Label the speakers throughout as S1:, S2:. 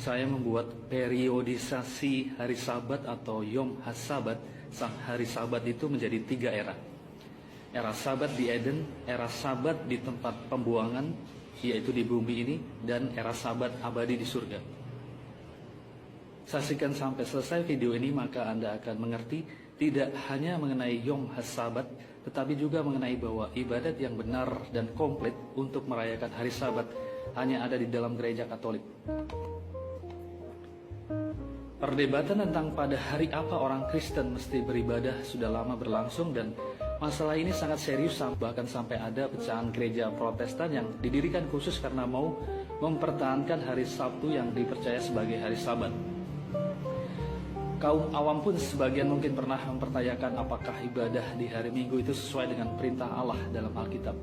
S1: saya membuat periodisasi hari Sabat atau Yom HaSabat, sang hari Sabat itu menjadi 3 era. Era Sabat di Eden, era Sabat di tempat pembuangan, yaitu di bumi ini, dan era Sabat abadi di surga. Saksikan sampai selesai video ini, maka Anda akan mengerti tidak hanya mengenai Yom HaSabat, tetapi juga mengenai bahwa ibadat yang benar dan komplit untuk merayakan hari Sabat hanya ada di dalam gereja Katolik. Perdebatan tentang pada hari apa orang Kristen mesti beribadah sudah lama berlangsung, dan masalah ini sangat serius, bahkan sampai ada pecahan gereja Protestan yang didirikan khusus karena mau mempertahankan hari Sabtu yang dipercaya sebagai hari Sabat. Kaum awam pun sebagian mungkin pernah mempertanyakan apakah ibadah di hari Minggu itu sesuai dengan perintah Allah dalam Alkitab.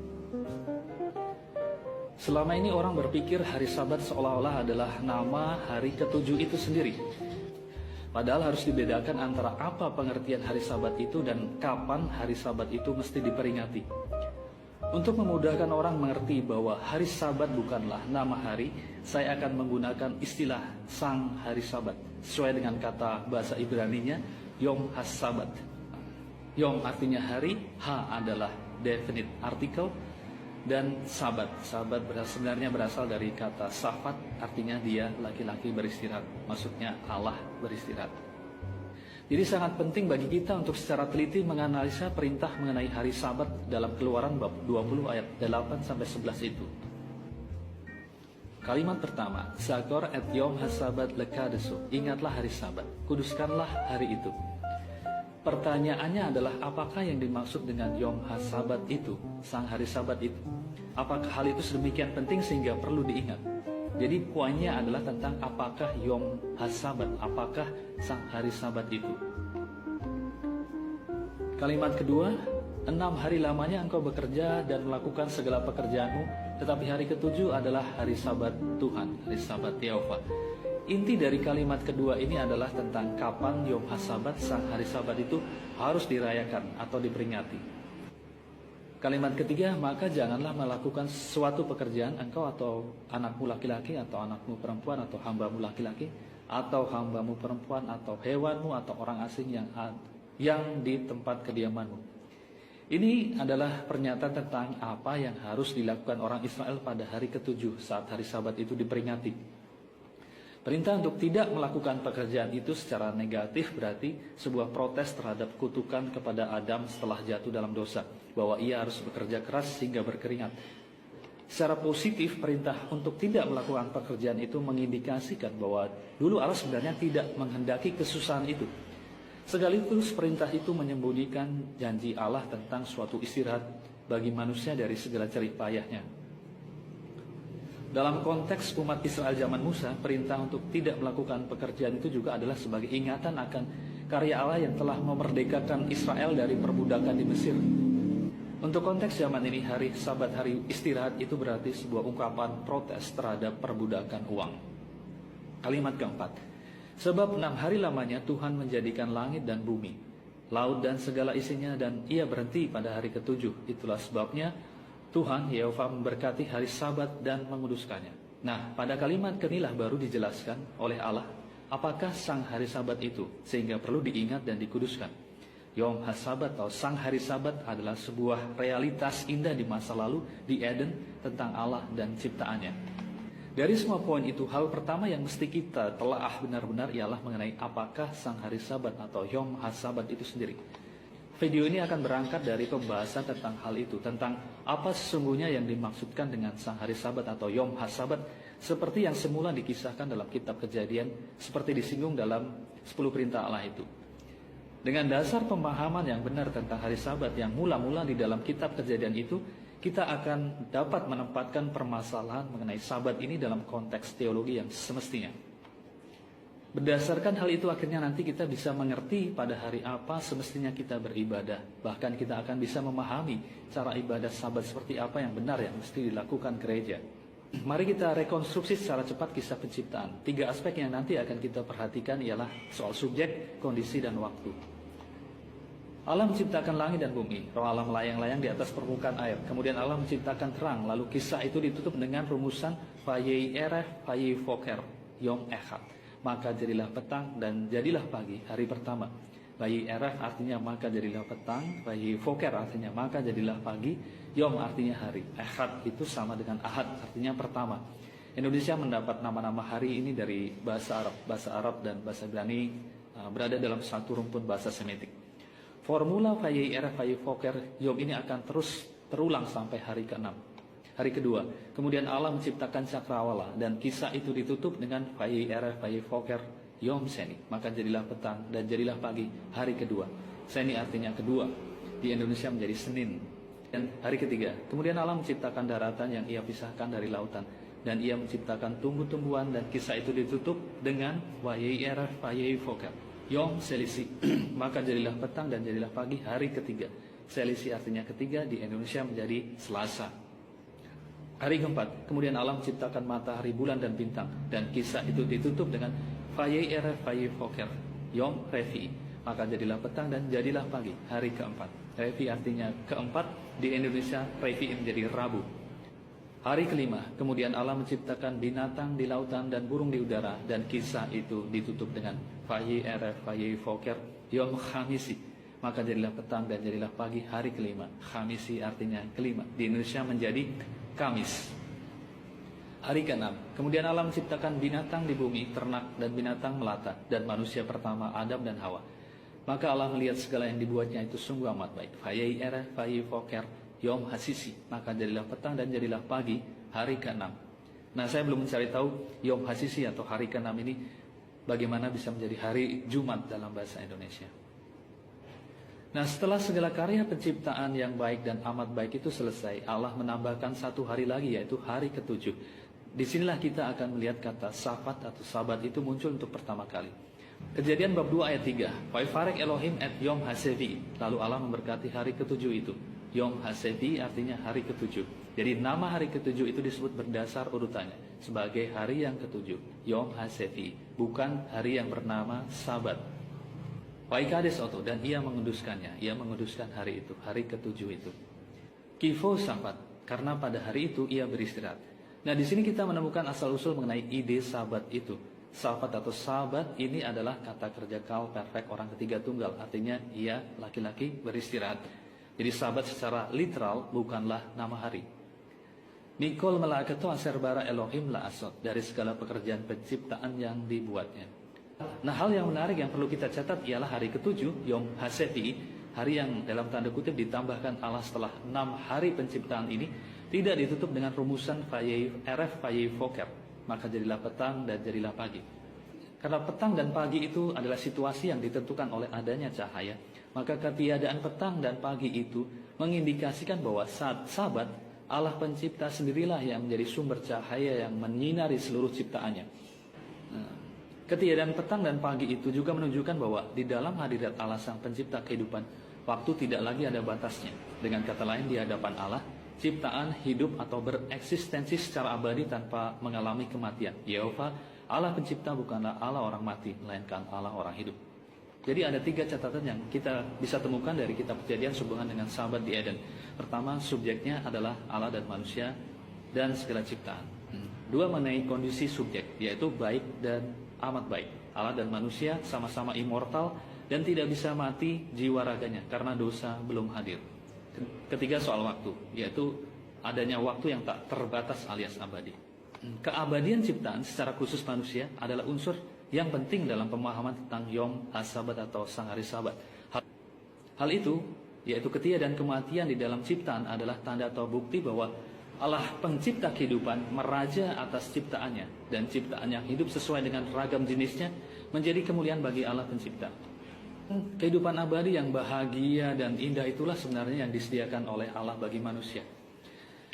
S1: Selama ini orang berpikir hari Sabat seolah-olah adalah nama hari ketujuh itu sendiri. Padahal harus dibedakan antara apa pengertian hari Sabat itu dan kapan hari Sabat itu mesti diperingati. Untuk memudahkan orang mengerti bahwa hari Sabat bukanlah nama hari, saya akan menggunakan istilah sang hari Sabat sesuai dengan kata bahasa Ibraninya Yom HaSabat. Yom artinya hari, Ha adalah definite article, dan Sabat sebenarnya berasal dari kata Safat, artinya dia laki-laki beristirahat, maksudnya Allah beristirahat. Jadi sangat penting bagi kita untuk secara teliti menganalisa perintah mengenai hari Sabat dalam Keluaran bab 20 ayat 8-11 itu. Kalimat pertama, Zakor et Yom HaSabat lekadesu, ingatlah hari Sabat, kuduskanlah hari itu. Pertanyaannya adalah apakah yang dimaksud dengan Yom HaSabat itu, sang hari Sabat itu? Apakah hal itu sedemikian penting sehingga perlu diingat? Jadi poinnya adalah tentang apakah Yom HaSabat, apakah sang hari Sabat itu. Kalimat kedua, 6 hari lamanya engkau bekerja dan melakukan segala pekerjaanmu, tetapi hari ketujuh adalah hari Sabat Tuhan, hari Sabat Yehova. Inti dari kalimat kedua ini adalah tentang kapan Yom HaSabat, sang hari Sabat itu harus dirayakan atau diperingati. Kalimat ketiga, maka janganlah melakukan suatu pekerjaan engkau atau anakmu laki-laki atau anakmu perempuan atau hambamu laki-laki atau hambamu perempuan atau hewanmu atau orang asing yang di tempat kediamanmu. Ini adalah pernyataan tentang apa yang harus dilakukan orang Israel pada hari ketujuh saat hari Sabat itu diperingati. Perintah untuk tidak melakukan pekerjaan itu secara negatif berarti sebuah protes terhadap kutukan kepada Adam setelah jatuh dalam dosa, bahwa ia harus bekerja keras sehingga berkeringat. Secara positif, perintah untuk tidak melakukan pekerjaan itu mengindikasikan bahwa dulu Allah sebenarnya tidak menghendaki kesusahan itu. Sekaligus perintah itu menyembunyikan janji Allah tentang suatu istirahat bagi manusia dari segala jerih payahnya. Dalam konteks umat Israel zaman Musa, perintah untuk tidak melakukan pekerjaan itu juga adalah sebagai ingatan akan karya Allah yang telah memerdekakan Israel dari perbudakan di Mesir. Untuk konteks zaman ini, hari Sabat, hari istirahat itu berarti sebuah ungkapan protes terhadap perbudakan uang. Kalimat keempat, sebab 6 hari lamanya Tuhan menjadikan langit dan bumi, laut dan segala isinya, dan ia berhenti pada hari ketujuh. Itulah sebabnya Tuhan Yehova memberkati hari Sabat dan menguduskannya. Nah, pada kalimat inilah baru dijelaskan oleh Allah apakah sang hari Sabat itu, sehingga perlu diingat dan dikuduskan. Yom HaSabat atau sang hari Sabat adalah sebuah realitas indah di masa lalu di Eden tentang Allah dan ciptaannya. Dari semua poin itu, hal pertama yang mesti kita telaah benar-benar ialah mengenai apakah sang hari Sabat atau Yom HaSabat itu sendiri. Video ini akan berangkat dari pembahasan tentang hal itu, tentang apa sesungguhnya yang dimaksudkan dengan sang hari Sabat atau Yom HaSabat, seperti yang semula dikisahkan dalam kitab Kejadian, seperti disinggung dalam 10 perintah Allah itu. Dengan dasar pemahaman yang benar tentang hari Sabat yang mula-mula di dalam kitab Kejadian itu, kita akan dapat menempatkan permasalahan mengenai Sabat ini dalam konteks teologi yang semestinya. Berdasarkan hal itu akhirnya nanti kita bisa mengerti pada hari apa semestinya kita beribadah. Bahkan kita akan bisa memahami cara ibadah Sabat seperti apa yang benar yang mesti dilakukan gereja. Mari kita rekonstruksi secara cepat kisah penciptaan. 3 aspek yang nanti akan kita perhatikan ialah soal subjek, kondisi, dan waktu. Allah menciptakan langit dan bumi, roh Allah melayang-layang di atas permukaan air. Kemudian Allah menciptakan terang, lalu kisah itu ditutup dengan rumusan Vayei Ereh, Vayei Voker. Yom Echad. Maka jadilah petang dan jadilah pagi, hari pertama. Bayi Eref artinya maka jadilah petang, bayi Foker artinya maka jadilah pagi, Yom artinya hari, Echad itu sama dengan Ahad artinya pertama. Indonesia mendapat nama-nama hari ini dari bahasa Arab dan bahasa Ibrani berada dalam satu rumpun bahasa Semitik. Formula Vayi Eref Vayi Foker Yom ini akan terus terulang sampai hari ke-6. Hari kedua, kemudian Allah menciptakan cakrawala dan kisah itu ditutup dengan Vayi Eref Vayi Foker Yom Seni, maka jadilah petang dan jadilah pagi, hari kedua. Seni artinya kedua, di Indonesia menjadi Senin. Dan hari ketiga, kemudian Allah menciptakan daratan yang ia pisahkan dari lautan, dan ia menciptakan tumbuh-tumbuhan, dan kisah itu ditutup dengan Vayi Eref Vayi Foker Yom Selisi, maka jadilah petang dan jadilah pagi, hari ketiga. Selisi artinya ketiga, di Indonesia menjadi Selasa. Hari keempat, kemudian Allah menciptakan matahari, bulan, dan bintang, dan kisah itu ditutup dengan Vayi Eref Vayi Foker Yom Revi, maka jadilah petang dan jadilah pagi, hari keempat. Revi artinya keempat, di Indonesia Revi menjadi Rabu. Hari kelima, kemudian Allah menciptakan binatang di lautan dan burung di udara, dan kisah itu ditutup dengan Vayi Eref Vayi Foker Yom Khamisi, maka jadilah petang dan jadilah pagi, hari kelima. Khamisi artinya kelima, di Indonesia menjadi Kamis. Hari ke-6, kemudian Allah menciptakan binatang di bumi, ternak dan binatang melata, dan manusia pertama Adam dan Hawa. Maka Allah melihat segala yang dibuatnya itu sungguh amat baik. Vayi Eref Vayi Foker Yom Hasisi, maka jadilah petang dan jadilah pagi, hari ke-6. Nah, saya belum mencari tahu Yom Hasisi atau hari ke-6 ini bagaimana bisa menjadi hari Jumat dalam bahasa Indonesia. Nah, setelah segala karya penciptaan yang baik dan amat baik itu selesai, Allah menambahkan satu hari lagi, yaitu hari ke-7. Disinilah kita akan melihat kata Sabat atau Sabat itu muncul untuk pertama kali. Kejadian bab 2 ayat 3. Vaifarek Elohim et Yom Hasevi. Lalu Allah memberkati hari ke-7 itu. Yom Hasevi artinya hari ke-7. Jadi nama hari ke-7 itu disebut berdasar urutannya sebagai hari yang ke-7. Yom Hasevi, bukan hari yang bernama Sabat. Vaikades Oto, dan ia menguduskannya. Ia menguduskan hari itu, hari ke-7 itu. Kifo Sabat, karena pada hari itu ia beristirahat. Nah, di sini kita menemukan asal-usul mengenai ide Sabat itu. Sabat atau Sabat ini adalah kata kerja kal perfect orang ketiga tunggal. Artinya ia laki-laki beristirahat. Jadi Sabat secara literal bukanlah nama hari. Mikol melakatu aserbara Elohim la asot, dari segala pekerjaan penciptaan yang dibuatnya. Nah, hal yang menarik yang perlu kita catat ialah hari ke-7, Yom Hasevi, hari yang dalam tanda kutip ditambahkan Allah setelah 6 hari penciptaan ini, tidak ditutup dengan rumusan Vayi Eref Vayi Foker, maka jadilah petang dan jadilah pagi. Karena petang dan pagi itu adalah situasi yang ditentukan oleh adanya cahaya, maka ketiadaan petang dan pagi itu mengindikasikan bahwa saat Sabat, Allah pencipta sendirilah yang menjadi sumber cahaya yang menyinari seluruh ciptaannya. Ketiadaan petang dan pagi itu juga menunjukkan bahwa di dalam hadirat Allah sang pencipta kehidupan, waktu tidak lagi ada batasnya. Dengan kata lain, di hadapan Allah, ciptaan hidup atau bereksistensi secara abadi tanpa mengalami kematian. Yehova, Allah pencipta bukanlah Allah orang mati, melainkan Allah orang hidup. Jadi ada 3 catatan yang kita bisa temukan dari kitab Kejadian sehubungan dengan Sabat di Eden. Pertama, subjeknya adalah Allah dan manusia dan segala ciptaan. 2, mengenai kondisi subjek, yaitu baik dan amat baik. Allah dan manusia sama-sama immortal dan tidak bisa mati jiwa raganya karena dosa belum hadir. Ketiga, soal waktu, yaitu adanya waktu yang tak terbatas alias abadi. Keabadian ciptaan secara khusus manusia adalah unsur yang penting dalam pemahaman tentang Yom HaSabat atau sang hari Sabat. Hal itu, yaitu ketiadaan kematian di dalam ciptaan adalah tanda atau bukti bahwa Allah pencipta kehidupan meraja atas ciptaannya, dan ciptaan yang hidup sesuai dengan ragam jenisnya menjadi kemuliaan bagi Allah pencipta. Kehidupan abadi yang bahagia dan indah itulah sebenarnya yang disediakan oleh Allah bagi manusia.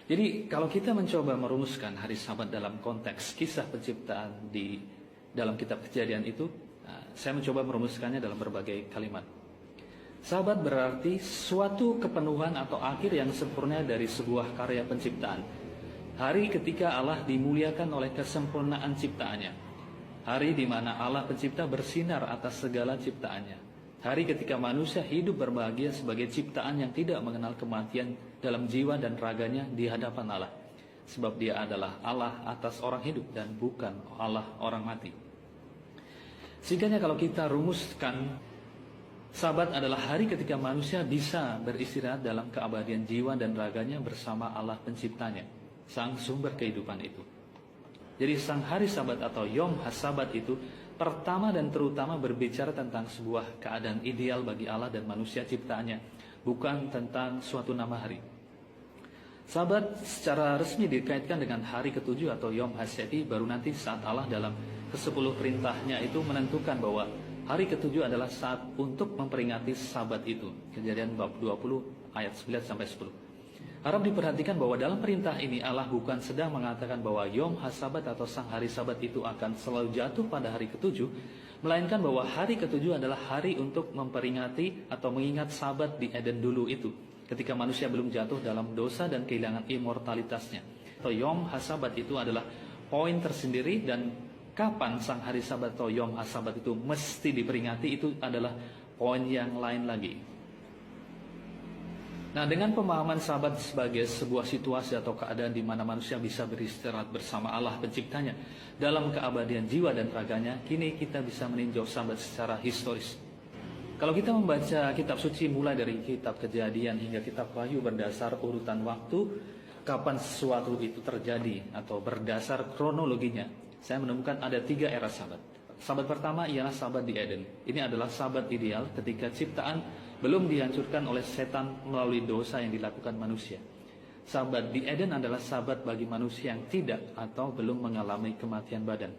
S1: Jadi kalau kita mencoba merumuskan hari Sabat dalam konteks kisah penciptaan di dalam kitab Kejadian itu, saya mencoba merumuskannya dalam berbagai kalimat. Sabat berarti suatu kepenuhan atau akhir yang sempurna dari sebuah karya penciptaan. Hari ketika Allah dimuliakan oleh kesempurnaan ciptaannya. Hari di mana Allah pencipta bersinar atas segala ciptaannya. Hari ketika manusia hidup berbahagia sebagai ciptaan yang tidak mengenal kematian dalam jiwa dan raganya di hadapan Allah. sebab Dia adalah Allah atas orang hidup dan bukan Allah orang mati. Sehingga kalau kita rumuskan, Sabat adalah hari ketika manusia bisa beristirahat dalam keabadian jiwa dan raganya bersama Allah penciptanya, sang sumber kehidupan itu. Jadi sang hari Sabat atau Yom HaSabat itu pertama dan terutama berbicara tentang sebuah keadaan ideal bagi Allah dan manusia ciptaannya, bukan tentang suatu nama hari. Sabat secara resmi dikaitkan dengan hari ke-7 atau Yom HaSheti baru nanti saat Allah dalam ke-10 perintahnya itu menentukan bahwa hari ke-7 adalah saat untuk memperingati Sabat itu. Kejadian bab 20 ayat 9-10. Harap diperhatikan bahwa dalam perintah ini Allah bukan sedang mengatakan bahwa Yom HaSabat atau sang hari Sabat itu akan selalu jatuh pada hari ke-7, melainkan bahwa hari ke-7 adalah hari untuk memperingati atau mengingat Sabat di Eden dulu itu, ketika manusia belum jatuh dalam dosa dan kehilangan immortalitasnya. Atau Yom HaSabat itu adalah poin tersendiri, dan kapan sang hari Sabat atau Yom HaSabat itu mesti diperingati itu adalah poin yang lain lagi. Nah, dengan pemahaman Sabat sebagai sebuah situasi atau keadaan di mana manusia bisa beristirahat bersama Allah penciptanya dalam keabadian jiwa dan raganya, kini kita bisa meninjau Sabat secara historis. Kalau kita membaca kitab suci mulai dari kitab Kejadian hingga kitab Wahyu berdasar urutan waktu kapan sesuatu itu terjadi atau berdasar kronologinya, saya menemukan ada 3 era Sabat. Sabat pertama ialah Sabat di Eden. Ini adalah Sabat ideal ketika ciptaan belum dihancurkan oleh setan melalui dosa yang dilakukan manusia. Sabat di Eden adalah Sabat bagi manusia yang tidak atau belum mengalami kematian badan.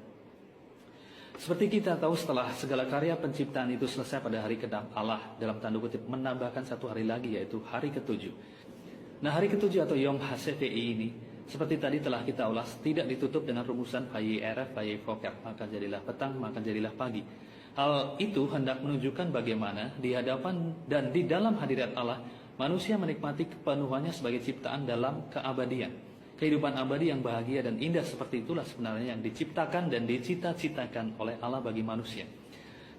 S1: Seperti kita tahu, setelah segala karya penciptaan itu selesai pada hari ke-6, Allah dalam tanda kutip menambahkan 1 hari lagi, yaitu hari ke-7. Nah, hari ke-7 atau Yom HaSheti ini, seperti tadi telah kita ulas, tidak ditutup dengan rumusan Vayeref, Vayevoker, maka jadilah petang, maka jadilah pagi. Hal itu hendak menunjukkan bagaimana di hadapan dan di dalam hadirat Allah, manusia menikmati kepenuhannya sebagai ciptaan dalam keabadian. Kehidupan abadi yang bahagia dan indah seperti itulah sebenarnya yang diciptakan dan dicita-citakan oleh Allah bagi manusia.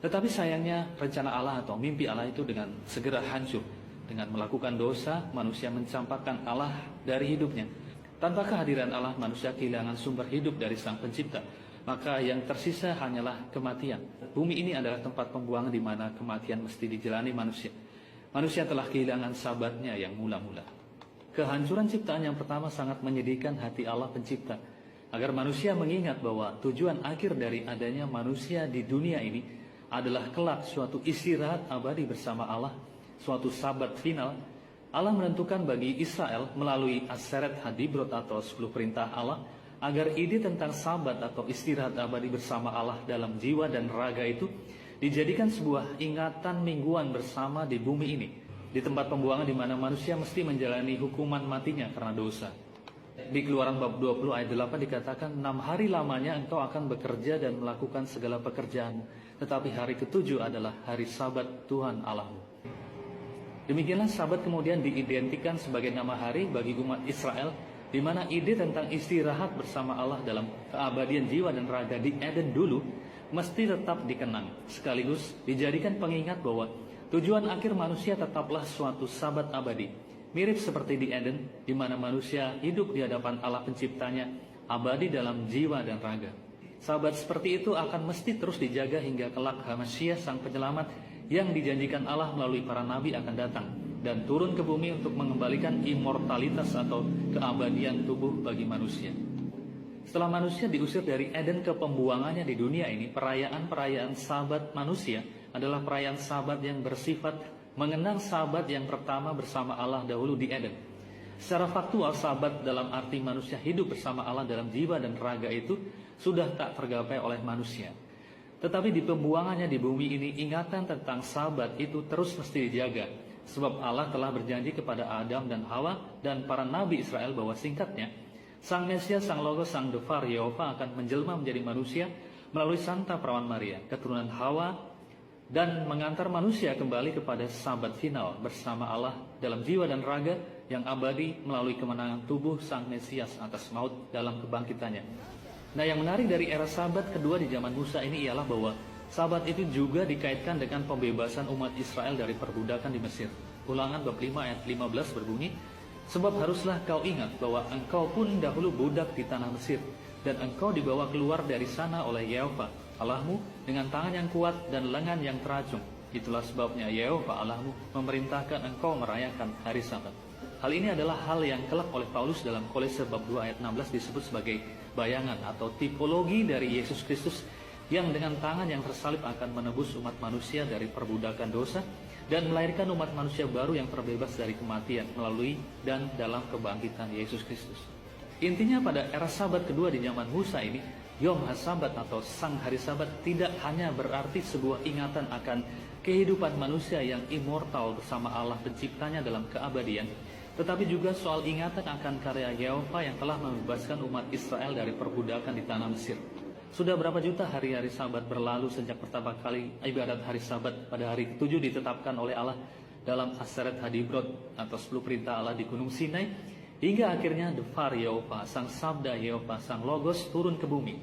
S1: Tetapi sayangnya rencana Allah atau mimpi Allah itu dengan segera hancur. Dengan melakukan dosa, manusia mencampakkan Allah dari hidupnya. Tanpa kehadiran Allah, manusia kehilangan sumber hidup dari Sang Pencipta. Maka yang tersisa hanyalah kematian. Bumi ini adalah tempat pembuangan di mana kematian mesti dijalani manusia. Manusia telah kehilangan Sabatnya yang mula-mula. Kehancuran ciptaan yang pertama sangat menyedihkan hati Allah Pencipta. Agar manusia mengingat bahwa tujuan akhir dari adanya manusia di dunia ini adalah kelak suatu istirahat abadi bersama Allah, suatu Sabat final. Allah menentukan bagi Israel melalui Aseret Hadibrot atau 10 perintah Allah, agar ide tentang Sabat atau istirahat abadi bersama Allah dalam jiwa dan raga itu dijadikan sebuah ingatan mingguan bersama di bumi ini, di tempat pembuangan di mana manusia mesti menjalani hukuman matinya karena dosa. Di Keluaran bab 20 ayat 8 dikatakan, 6 hari lamanya engkau akan bekerja dan melakukan segala pekerjaan, tetapi hari ke-7 adalah hari Sabat Tuhan Allahmu. Demikianlah Sabat kemudian diidentikan sebagai nama hari bagi umat Israel, di mana ide tentang istirahat bersama Allah dalam keabadian jiwa dan raga di Eden dulu mesti tetap dikenang, sekaligus dijadikan pengingat bahwa tujuan akhir manusia tetaplah suatu Sabat abadi, mirip seperti di Eden, di mana manusia hidup di hadapan Allah Penciptanya, abadi dalam jiwa dan raga. Sabat seperti itu akan mesti terus dijaga hingga kelak Mesias Sang Penyelamat yang dijanjikan Allah melalui para nabi akan datang dan turun ke bumi untuk mengembalikan immortalitas atau keabadian tubuh bagi manusia. Setelah manusia diusir dari Eden ke pembuangannya di dunia ini, perayaan-perayaan Sabat manusia adalah perayaan Sabat yang bersifat mengenang Sabat yang pertama bersama Allah dahulu di Eden. Secara faktual, Sabat dalam arti manusia hidup bersama Allah dalam jiwa dan raga itu sudah tak tergapai oleh manusia. Tetapi di pembuangannya di bumi ini, ingatan tentang Sabat itu terus mesti dijaga. Sebab Allah telah berjanji kepada Adam dan Hawa dan para nabi Israel bahwa singkatnya, Sang Mesias, Sang Logos, Sang Devar, Yehova akan menjelma menjadi manusia melalui Santa Perawan Maria, keturunan Hawa, dan mengantar manusia kembali kepada Sabat final bersama Allah dalam jiwa dan raga yang abadi melalui kemenangan tubuh Sang Mesias atas maut dalam kebangkitannya. Nah, yang menarik dari era Sabat kedua di zaman Musa ini ialah bahwa Sabat itu juga dikaitkan dengan pembebasan umat Israel dari perbudakan di Mesir. Ulangan bab 5 ayat 15 berbunyi, Sebab haruslah kau ingat bahwa engkau pun dahulu budak di tanah Mesir, dan engkau dibawa keluar dari sana oleh Yehova Allahmu dengan tangan yang kuat dan lengan yang teracung. Itulah sebabnya Yehova Allahmu memerintahkan engkau merayakan hari Sabat. Hal ini adalah hal yang kelak oleh Paulus dalam Kolose bab 2 ayat 16 disebut sebagai bayangan atau tipologi dari Yesus Kristus yang dengan tangan yang tersalib akan menebus umat manusia dari perbudakan dosa dan melahirkan umat manusia baru yang terbebas dari kematian melalui dan dalam kebangkitan Yesus Kristus. Intinya pada era Sabat kedua di zaman Musa ini, Yom HaSabat atau Sang Hari Sabat tidak hanya berarti sebuah ingatan akan kehidupan manusia yang immortal bersama Allah penciptanya dalam keabadian, tetapi juga soal ingatan akan karya Yehova yang telah membebaskan umat Israel dari perbudakan di tanah Mesir. Sudah berapa juta hari-hari Sabat berlalu sejak pertama kali ibadat hari Sabat pada hari ke-7 ditetapkan oleh Allah dalam Aseret Hadibrot atau 10 perintah Allah di Gunung Sinai, hingga akhirnya Dvar Yehova, Sang Sabda Yehova, Sang Logos turun ke bumi.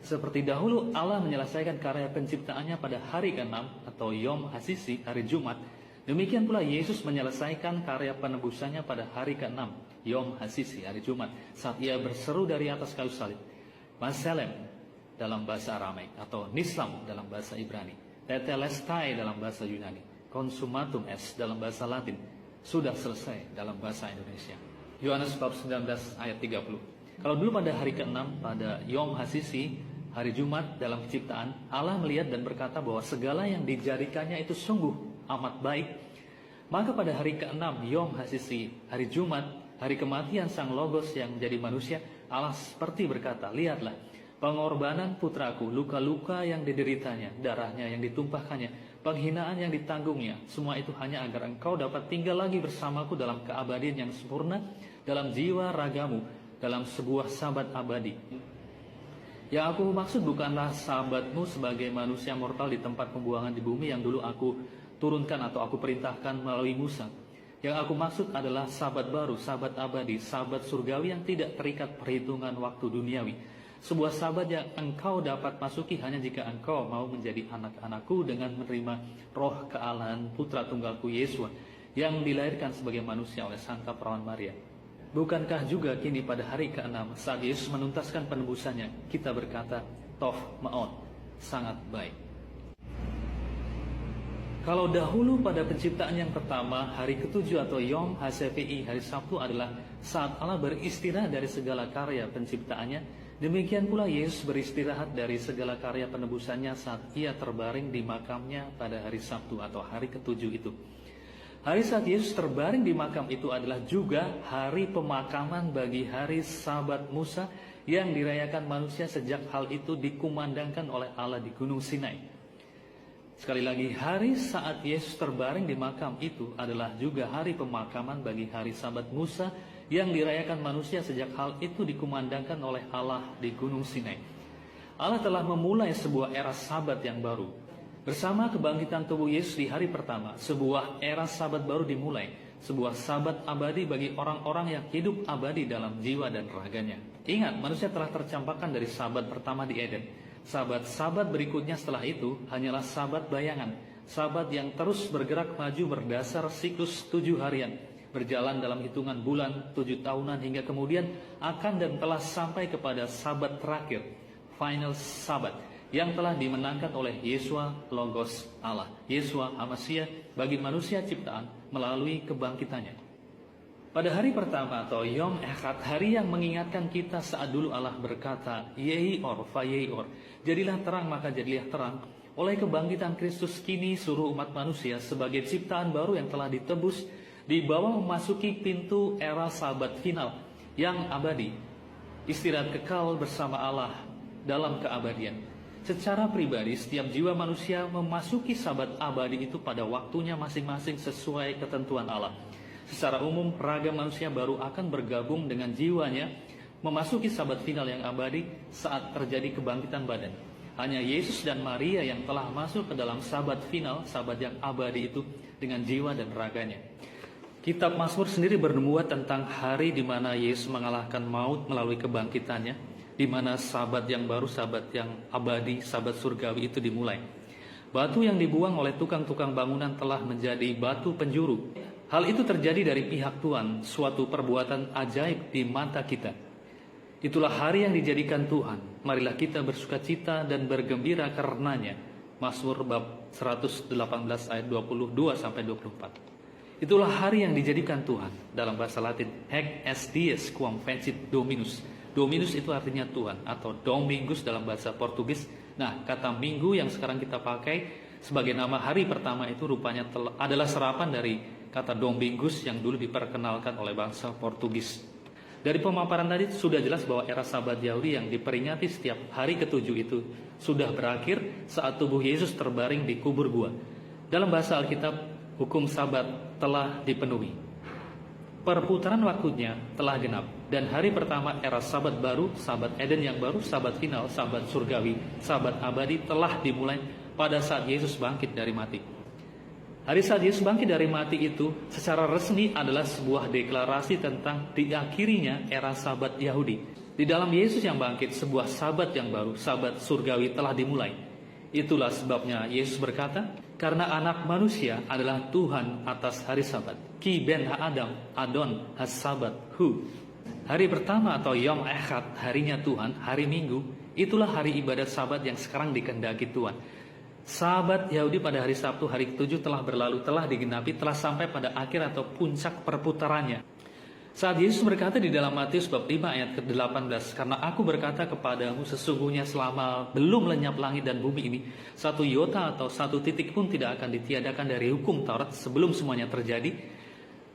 S1: Seperti dahulu Allah menyelesaikan karya penciptaannya pada hari ke-6 atau Yom Hasisi, hari Jumat, demikian pula Yesus menyelesaikan karya penebusannya pada hari ke-6, Yom Hasisi, hari Jumat, saat ia berseru dari atas kayu salib. Maselem dalam bahasa Aramaik atau Nislam dalam bahasa Ibrani, Tetelestai dalam bahasa Yunani, Consumatum est dalam bahasa Latin, sudah selesai dalam bahasa Indonesia. Yohanes bab 19 ayat 30. Kalau dulu pada hari ke-6 pada Yom Hasisi, hari Jumat dalam penciptaan, Allah melihat dan berkata bahwa segala yang dijadikannya itu sungguh amat baik. Maka pada hari ke-6 Yom Hasisi, hari Jumat, hari kematian Sang Logos yang menjadi manusia, Allah seperti berkata, lihatlah pengorbanan putraku, luka-luka yang dideritanya, darahnya yang ditumpahkannya, penghinaan yang ditanggungnya, semua itu hanya agar engkau dapat tinggal lagi bersamaku dalam keabadian yang sempurna, dalam jiwa ragamu, dalam sebuah sabat abadi. Yang aku maksud bukanlah sabatmu sebagai manusia mortal di tempat pembuangan di bumi yang dulu aku turunkan atau aku perintahkan melalui Musa. Yang aku maksud adalah sabat baru, sabat abadi, sabat surgawi yang tidak terikat perhitungan waktu duniawi. Sebuah sabat yang engkau dapat masuki hanya jika engkau mau menjadi anak-anakku dengan menerima roh kealahan putra tunggalku Yesua yang dilahirkan sebagai manusia oleh Santa Perawan Maria. Bukankah juga kini pada hari ke-6 saat Yesus menuntaskan penebusannya, kita berkata, Tov Ma'od, sangat baik. Kalau dahulu pada penciptaan yang pertama, hari ke-7 atau Yom HaSevi'i, hari Sabtu adalah saat Allah beristirahat dari segala karya penciptaannya, demikian pula Yesus beristirahat dari segala karya penebusannya saat ia terbaring di makamnya pada hari Sabtu atau hari ke-7 itu. Hari saat Yesus terbaring di makam itu adalah juga hari pemakaman bagi hari Sabat Musa yang dirayakan manusia sejak hal itu dikumandangkan oleh Allah di Gunung Sinai. Sekali lagi, hari saat Yesus terbaring di makam itu adalah juga hari pemakaman bagi hari Sabat Musa yang dirayakan manusia sejak hal itu dikumandangkan oleh Allah di Gunung Sinai. Allah telah memulai sebuah era Sabat yang baru. Bersama kebangkitan tubuh Yesus di hari pertama, sebuah era Sabat baru dimulai. Sebuah Sabat abadi bagi orang-orang yang hidup abadi dalam jiwa dan raganya. Ingat, manusia telah tercampakkan dari Sabat pertama di Eden. Sabat-sabat berikutnya setelah itu hanyalah sabat bayangan, sabat yang terus bergerak maju berdasar siklus 7 harian, berjalan dalam hitungan bulan 7 tahunan hingga kemudian akan dan telah sampai kepada sabat terakhir, final sabat, yang telah dimenangkan oleh Yesua Logos Allah, Yesua HaMasiah bagi manusia ciptaan melalui kebangkitannya. Pada hari pertama atau Yom Echad, hari yang mengingatkan kita saat dulu Allah berkata, Yehi or, Vayehi or, jadilah terang maka jadilah terang. Oleh kebangkitan Kristus kini seluruh umat manusia sebagai ciptaan baru yang telah ditebus, dibawa memasuki pintu era Sabat final yang abadi. Istirahat kekal bersama Allah dalam keabadian. Secara pribadi, setiap jiwa manusia memasuki Sabat abadi itu pada waktunya masing-masing sesuai ketentuan Allah. Secara umum, raga manusia baru akan bergabung dengan jiwanya memasuki Sabat final yang abadi saat terjadi kebangkitan badan. Hanya Yesus dan Maria yang telah masuk ke dalam Sabat final, Sabat yang abadi itu dengan jiwa dan raganya. Kitab Mazmur sendiri bernubuat tentang hari di mana Yesus mengalahkan maut melalui kebangkitannya, di mana Sabat yang baru, Sabat yang abadi, Sabat surgawi itu dimulai. Batu yang dibuang oleh tukang-tukang bangunan telah menjadi batu penjuru. Hal itu terjadi dari pihak Tuhan, suatu perbuatan ajaib di mata kita. Itulah hari yang dijadikan Tuhan. Marilah kita bersukacita dan bergembira karenanya. Mazmur bab 118 ayat 22 sampai 24. Itulah hari yang dijadikan Tuhan. Dalam bahasa Latin, Hac est dies quam fecit Dominus. Dominus itu artinya Tuhan, atau Domingus dalam bahasa Portugis. Nah, kata minggu yang sekarang kita pakai sebagai nama hari pertama itu rupanya adalah serapan dari kata Domingus yang dulu diperkenalkan oleh bangsa Portugis. Dari pemaparan tadi sudah jelas bahwa era Sabat Yahudi yang diperingati setiap hari ketujuh itu sudah berakhir saat tubuh Yesus terbaring di kubur gua. Dalam bahasa Alkitab, hukum Sabat telah dipenuhi. Perputaran waktunya telah genap, dan hari pertama era Sabat baru, Sabat Eden yang baru, Sabat final, Sabat surgawi, Sabat abadi telah dimulai pada saat Yesus bangkit dari mati. Hari saat Yesus bangkit dari mati itu secara resmi adalah sebuah deklarasi tentang diakhirinya era Sabat Yahudi. Di dalam Yesus yang bangkit, sebuah Sabat yang baru, Sabat surgawi telah dimulai. Itulah sebabnya Yesus berkata, karena anak manusia adalah Tuhan atas hari Sabat. Ki ben ha-adam adon has-sabat hu. Hari pertama atau Yom Echad, harinya Tuhan, hari Minggu, itulah hari ibadat Sabat yang sekarang dikehendaki Tuhan. Sabat Yahudi pada hari Sabtu, hari ke-7 telah berlalu, telah digenapi, telah sampai pada akhir atau puncak perputarannya. Saat Yesus berkata di dalam Matius bab 5 ayat ke-18, karena aku berkata kepadamu sesungguhnya selama belum lenyap langit dan bumi ini, satu iota atau satu titik pun tidak akan ditiadakan dari hukum Taurat sebelum semuanya terjadi.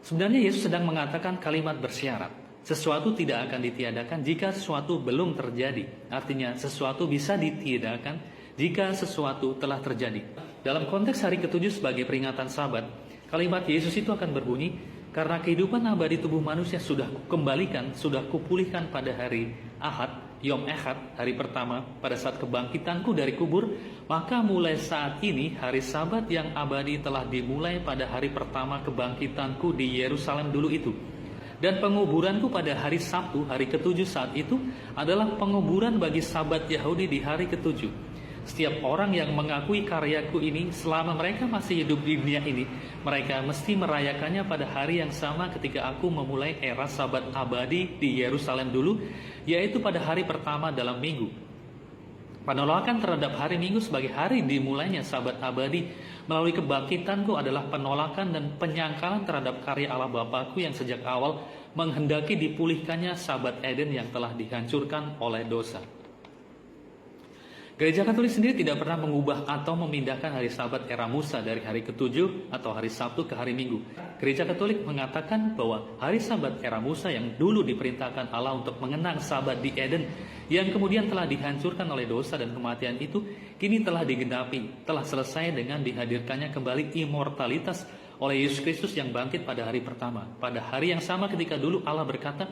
S1: Sebenarnya Yesus sedang mengatakan kalimat bersyarat. Sesuatu tidak akan ditiadakan jika sesuatu belum terjadi. Artinya sesuatu bisa ditiadakan jika sesuatu telah terjadi. Dalam konteks hari ke-7 sebagai peringatan Sabat, kalimat Yesus itu akan berbunyi, karena kehidupan abadi tubuh manusia sudah kukembalikan, sudah kupulihkan pada hari Ahad, Yom Echad, hari pertama, pada saat kebangkitanku dari kubur, maka mulai saat ini hari Sabat yang abadi telah dimulai pada hari pertama kebangkitanku di Yerusalem dulu itu. Dan penguburanku pada hari Sabtu, hari ke-7 saat itu, adalah penguburan bagi Sabat Yahudi di hari ke-7. Setiap orang yang mengakui karyaku ini selama mereka masih hidup di dunia ini, mereka mesti merayakannya pada hari yang sama ketika aku memulai era Sabat abadi di Yerusalem dulu, yaitu pada hari pertama dalam minggu. Penolakan terhadap hari Minggu sebagai hari dimulainya Sabat abadi melalui kebangkitanku adalah penolakan dan penyangkalan terhadap karya Allah Bapakku yang sejak awal menghendaki dipulihkannya Sabat Eden yang telah dihancurkan oleh dosa. Gereja Katolik sendiri tidak pernah mengubah atau memindahkan hari Sabat era Musa dari hari ke-7 atau hari Sabtu ke hari Minggu. Gereja Katolik mengatakan bahwa hari Sabat era Musa yang dulu diperintahkan Allah untuk mengenang Sabat di Eden, yang kemudian telah dihancurkan oleh dosa dan kematian itu, kini telah digenapi, telah selesai dengan dihadirkannya kembali imortalitas oleh Yesus Kristus yang bangkit pada hari pertama. Pada hari yang sama ketika dulu Allah berkata,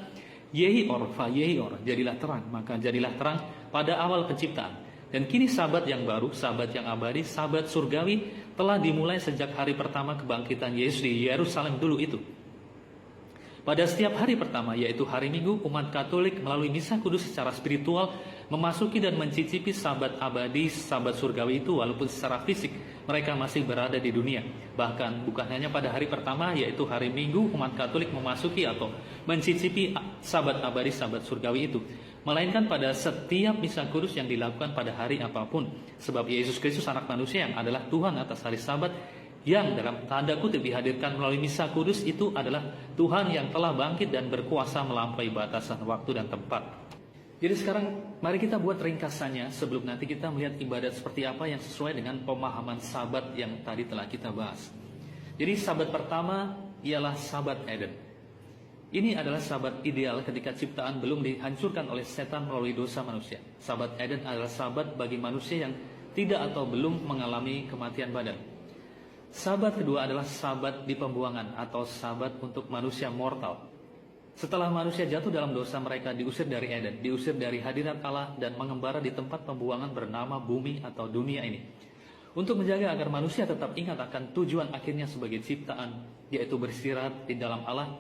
S1: Yehi or fa yehi or, jadilah terang, maka jadilah terang pada awal penciptaan. Dan kini Sabat yang baru, Sabat yang abadi, Sabat surgawi telah dimulai sejak hari pertama kebangkitan Yesus di Yerusalem dulu itu. Pada setiap hari pertama, yaitu hari Minggu, umat Katolik melalui misa kudus secara spiritual memasuki dan mencicipi Sabat abadi, Sabat surgawi itu walaupun secara fisik mereka masih berada di dunia. Bahkan bukan hanya pada hari pertama, yaitu hari Minggu, umat Katolik memasuki atau mencicipi Sabat abadi, Sabat surgawi itu, melainkan pada setiap misa kudus yang dilakukan pada hari apapun. Sebab Yesus Kristus anak manusia yang adalah Tuhan atas hari Sabat, yang dalam tanda kutip dihadirkan melalui misa kudus itu adalah Tuhan yang telah bangkit dan berkuasa melampaui batasan waktu dan tempat. Jadi sekarang mari kita buat ringkasannya sebelum nanti kita melihat ibadat seperti apa yang sesuai dengan pemahaman Sabat yang tadi telah kita bahas. Jadi Sabat pertama ialah Sabat Eden. Ini adalah Sabat ideal ketika ciptaan belum dihancurkan oleh setan melalui dosa manusia. Sabat Eden adalah Sabat bagi manusia yang tidak atau belum mengalami kematian badan. Sabat kedua adalah Sabat di pembuangan atau Sabat untuk manusia mortal. Setelah manusia jatuh dalam dosa, mereka diusir dari Eden, diusir dari hadirat Allah dan mengembara di tempat pembuangan bernama bumi atau dunia ini. Untuk menjaga agar manusia tetap ingat akan tujuan akhirnya sebagai ciptaan, yaitu beristirahat di dalam Allah,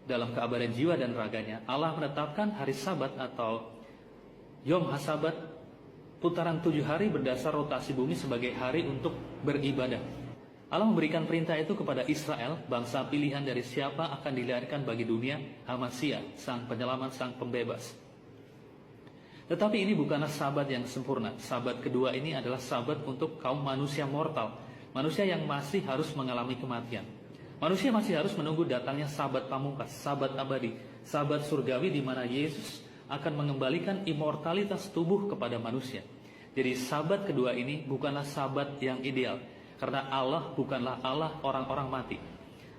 S1: dalam keabadian jiwa dan raganya, Allah menetapkan hari Sabat atau Yom HaSabat, putaran 7 hari berdasar rotasi bumi sebagai hari untuk beribadah. Allah memberikan perintah itu kepada Israel, bangsa pilihan dari siapa akan dilahirkan bagi dunia, Hamasia, sang penyelamat, sang pembebas. Tetapi ini bukanlah sabat yang sempurna. Sabat kedua ini adalah sabat untuk kaum manusia mortal, manusia yang masih harus mengalami kematian. Manusia masih harus menunggu datangnya sabat pamungkas, sabat abadi, sabat surgawi di mana Yesus akan mengembalikan immortalitas tubuh kepada manusia. Jadi sabat kedua ini bukanlah sabat yang ideal, karena Allah bukanlah Allah orang-orang mati.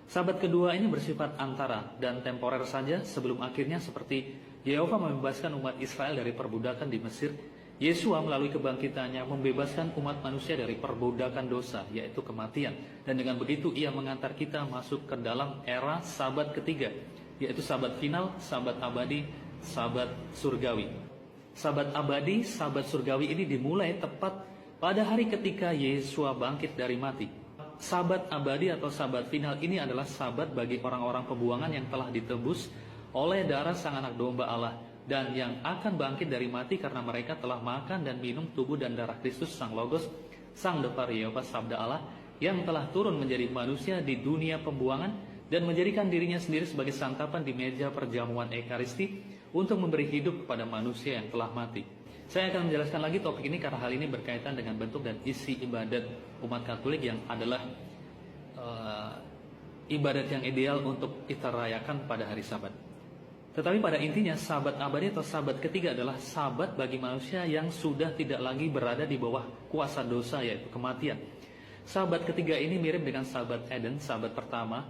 S1: Sabat kedua ini bersifat antara dan temporer saja sebelum akhirnya seperti Yehova membebaskan umat Israel dari perbudakan di Mesir, Yesua melalui kebangkitannya membebaskan umat manusia dari perbudakan dosa, yaitu kematian. Dan dengan begitu ia mengantar kita masuk ke dalam era sabat ketiga, yaitu sabat final, sabat abadi, sabat surgawi. Sabat abadi, sabat surgawi ini dimulai tepat pada hari ketika Yesua bangkit dari mati. Sabat abadi atau sabat final ini adalah sabat bagi orang-orang pembuangan yang telah ditebus oleh darah sang anak domba Allah dan yang akan bangkit dari mati karena mereka telah makan dan minum tubuh dan darah Kristus sang Logos, sang Devaryova sabda Allah yang telah turun menjadi manusia di dunia pembuangan dan menjadikan dirinya sendiri sebagai santapan di meja perjamuan Ekaristi untuk memberi hidup kepada manusia yang telah mati. Saya akan menjelaskan lagi topik ini karena hal ini berkaitan dengan bentuk dan isi ibadat umat Katolik yang adalah ibadat yang ideal untuk kita rayakan pada hari Sabat. Tetapi pada intinya sabat abadi atau sabat ketiga adalah sabat bagi manusia yang sudah tidak lagi berada di bawah kuasa dosa, yaitu kematian. Sabat ketiga ini mirip dengan sabat Eden, sabat pertama,